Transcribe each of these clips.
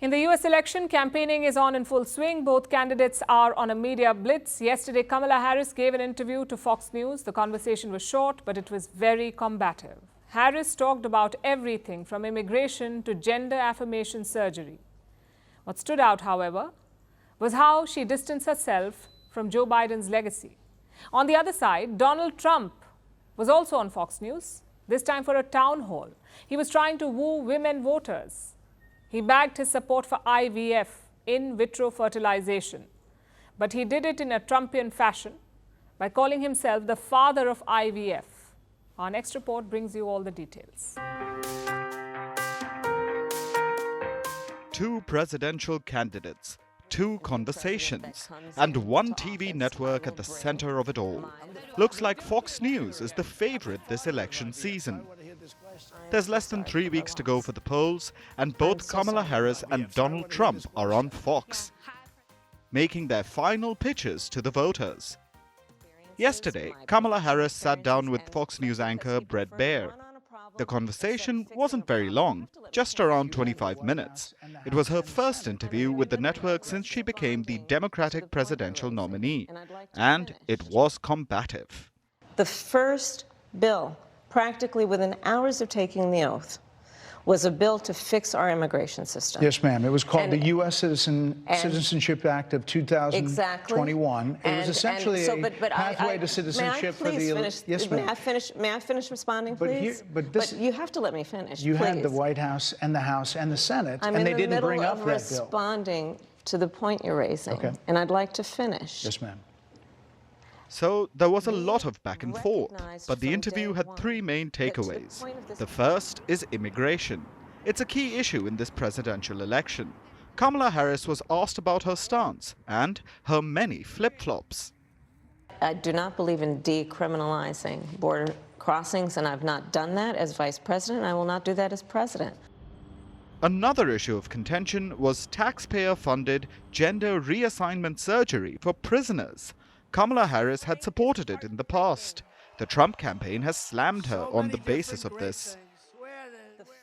In the US election, campaigning is on in full swing. Both candidates are on a media blitz. Yesterday, Kamala Harris gave an interview to Fox News. The conversation was short, but it was very combative. Harris talked about everything from immigration to gender affirmation surgery. What stood out, however, was how she distanced herself from Joe Biden's legacy. On the other side, Donald Trump was also on Fox News, this time for a town hall. He was trying to woo women voters. He backed his support for IVF, in vitro fertilization. But he did it in a Trumpian fashion by calling himself the father of IVF. Our next report brings you all the details. Two presidential candidates, two conversations, and one TV network at the center of it all. Looks like Fox News is the favorite this election season. There's less than 3 weeks to go for the polls, and both Kamala Harris and Donald Trump are on Fox, making their final pitches to the voters. Yesterday, Kamala Harris sat down with Fox News anchor Bret Baier. The conversation wasn't very long, just around 25 minutes. It was her first interview with the network since she became the Democratic presidential nominee, and it was combative. The first bill, practically within hours of taking the oath, was a bill to fix our immigration system. Yes, ma'am. It was called the U.S. Citizenship Act of 2021. Exactly. It was essentially a pathway to citizenship for the... Yes, ma'am. May I finish responding, please? But you have to let me finish, You please. had the White House and the House and the Senate, and they didn't bring up that bill. I'm in the middle of responding to the point you're raising, and I'd like to finish. Yes, ma'am. So there was a lot of back and forth, but the interview had three main takeaways. The first is immigration. It's a key issue in this presidential election. Kamala Harris was asked about her stance and her many flip-flops. I do not believe in decriminalizing border crossings, and I've not done that as vice president. I will not do that as president. Another issue of contention was taxpayer-funded gender reassignment surgery for prisoners. Kamala Harris had supported it in the past. The Trump campaign has slammed her on the basis of this.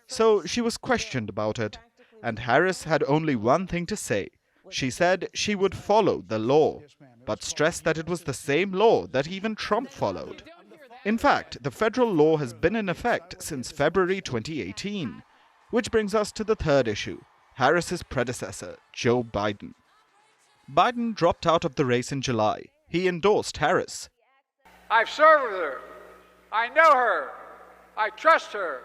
So she was questioned about it, and Harris had only one thing to say. She said she would follow the law, but stressed that it was the same law that even Trump followed. In fact, the federal law has been in effect since February 2018. Which brings us to the third issue, Harris's predecessor, Joe Biden. Biden dropped out of the race in July. He endorsed Harris. I've served with her. I know her. I trust her.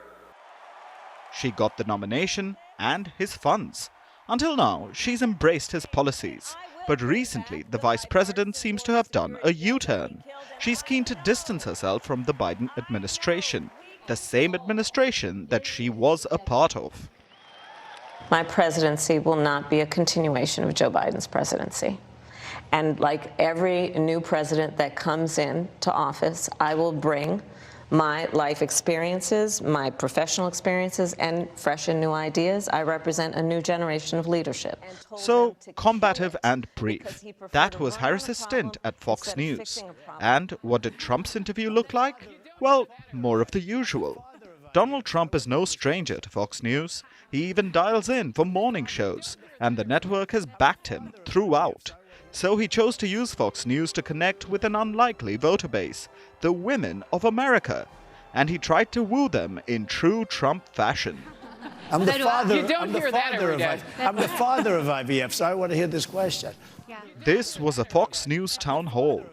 She got the nomination and his funds. Until now, she's embraced his policies. But recently, the vice president seems to have done a U-turn. She's keen to distance herself from the Biden administration, the same administration that she was a part of. My presidency will not be a continuation of Joe Biden's presidency. And like every new president that comes into office, I will bring my life experiences, my professional experiences, and fresh and new ideas. I represent a new generation of leadership. So, combative and brief. That was Harris's stint at Fox News. And what did Trump's interview look like? Well, more of the usual. Donald Trump is no stranger to Fox News. He even dials in for morning shows, and the network has backed him throughout. So he chose to use Fox News to connect with an unlikely voter base, the women of America. And he tried to woo them in true Trump fashion. I'm the father, You don't hear that every day. I'm the father of IVF, so I want to hear this question. This was a Fox News town hall.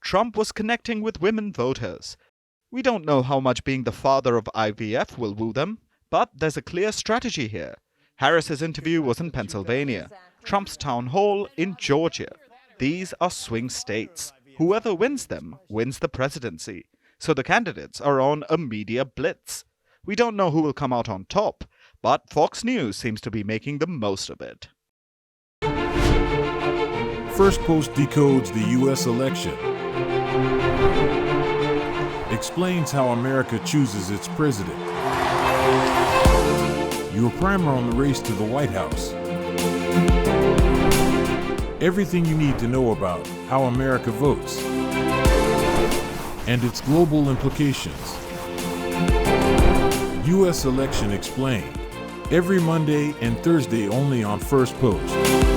Trump was connecting with women voters. We don't know how much being the father of IVF will woo them, but there's a clear strategy here. Harris's interview was in Pennsylvania, Trump's town hall in Georgia. These are swing states. Whoever wins them wins the presidency. So the candidates are on a media blitz. We don't know who will come out on top, but Fox News seems to be making the most of it. Firstpost decodes the U.S. election. Explains how America chooses its president. Your primer on the race to the White House. Everything you need to know about how America votes and its global implications. U.S. Election Explained. Every Monday and Thursday only on Firstpost.